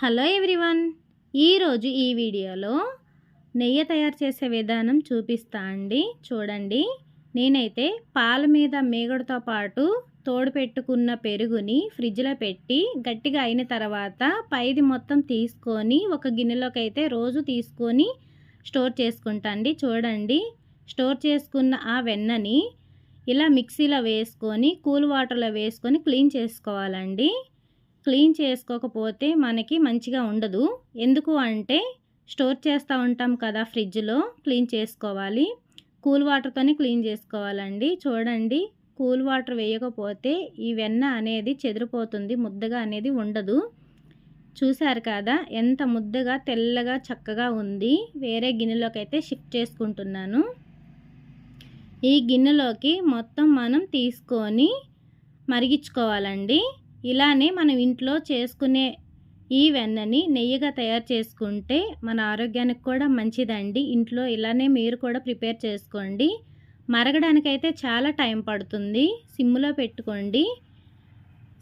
Hello everyone, ఈరోజు ఈ వీడియోలో నెయ్యి తయారు చేసే విధానం చూపిస్తా అండి. చూడండి, నేనైతే పాల మీద మీగడతో పాటు తోడు పెట్టుకున్న పెరుగుని ఫ్రిడ్జ్లో పెట్టి గట్టిగా అయిన తర్వాత పైది మొత్తం తీసుకొని ఒక గిన్నెలోకి అయితే రోజు తీసుకొని స్టోర్ చేసుకుంటా అండి. చూడండి, స్టోర్ చేసుకున్న ఆ వెన్నని ఇలా మిక్సీలో వేసుకొని కూల్ వాటర్లో వేసుకొని క్లీన్ చేసుకోవాలండి. క్లీన్ చేసుకోకపోతే మనకి మంచిగా ఉండదు. ఎందుకు అంటే స్టోర్ చేస్తూ ఉంటాం కదా, ఫ్రిడ్జ్లో క్లీన్ చేసుకోవాలి. కూల్ వాటర్తోనే క్లీన్ చేసుకోవాలండి. చూడండి, కూల్ వాటర్ వేయకపోతే ఈ వెన్న అనేది చెదిరిపోతుంది, ముద్దగా అనేది ఉండదు. చూశారు కదా ఎంత ముద్దగా తెల్లగా చక్కగా ఉంది. వేరే గిన్నెలోకి అయితే షిఫ్ట్ చేసుకుంటున్నాను. ఈ గిన్నెలోకి మొత్తం మనం తీసుకొని మరిగించుకోవాలండి. ఇలానే మనం ఇంట్లో చేసుకునే ఈ వెన్నని నెయ్యిగా తయారు చేసుకుంటే మన ఆరోగ్యానికి కూడా మంచిదండి. ఇంట్లో ఇలానే మీరు కూడా ప్రిపేర్ చేసుకోండి. మరగడానికైతే చాలా టైం పడుతుంది. సిమ్లో పెట్టుకోండి.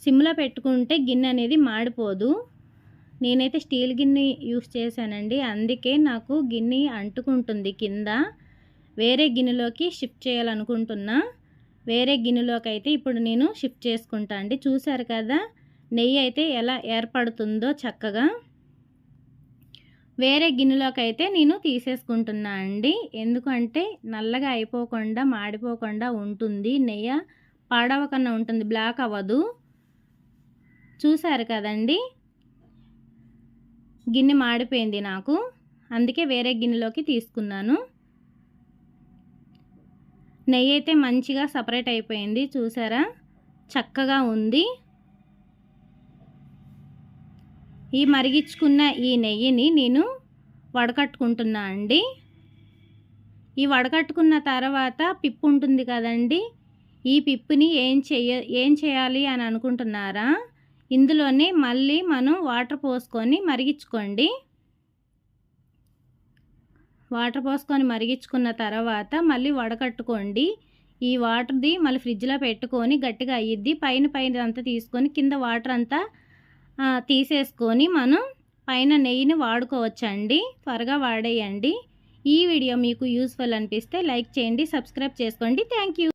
సిమ్లో పెట్టుకుంటే గిన్నె అనేది మాడిపోదు. నేనైతే స్టీల్ గిన్నె యూస్ చేశానండి, అందుకే నాకు గిన్నె అంటుకుంటుంది కింద. వేరే గిన్నెలోకి షిఫ్ట్ చేయాలనుకుంటున్నా. వేరే గిన్నెలోకి అయితే ఇప్పుడు నేను షిఫ్ట్ చేసుకుంటా అండి. చూశారు కదా నెయ్యి అయితే ఎలా ఏర్పడుతుందో చక్కగా. వేరే గిన్నెలోకి అయితే నేను తీసేసుకుంటున్నా అండి. ఎందుకంటే నల్లగా అయిపోకుండా మాడిపోకుండా ఉంటుంది. నెయ్యి పాడవకుండా ఉంటుంది, బ్లాక్ అవ్వదు. చూశారు కదండి, గిన్నె మాడిపోయింది నాకు, అందుకే వేరే గిన్నెలోకి తీసుకున్నాను. నెయ్యి అయితే మంచిగా సపరేట్ అయిపోయింది. చూసారా, చక్కగా ఉంది. ఈ మరిగించుకున్న ఈ నెయ్యిని నేను వడకట్టుకుంటున్నా అండి. ఈ వడకట్టుకున్న తర్వాత పిప్పు ఉంటుంది కదండి, ఈ పిప్పుని ఏం చేయాలి అని అనుకుంటున్నారా? ఇందులోనే మళ్ళీ మనం వాటర్ పోసుకొని మరిగించుకోండి. వాటర్ పోసుకొని మరిగించుకున్న తర్వాత మళ్ళీ వడకట్టుకోండి. ఈ వాటర్ది మళ్ళీ ఫ్రిడ్జ్లో పెట్టుకొని గట్టిగా అయ్యిద్ది. పైన అంతా తీసుకొని కింద వాటర్ అంతా తీసేసుకొని మనం పైన నెయ్యిని వాడుకోవచ్చండి. త్వరగా వాడేయండి. ఈ వీడియో మీకు యూస్ఫుల్ అనిపిస్తే లైక్ చేయండి, సబ్స్క్రైబ్ చేసుకోండి. Thank you.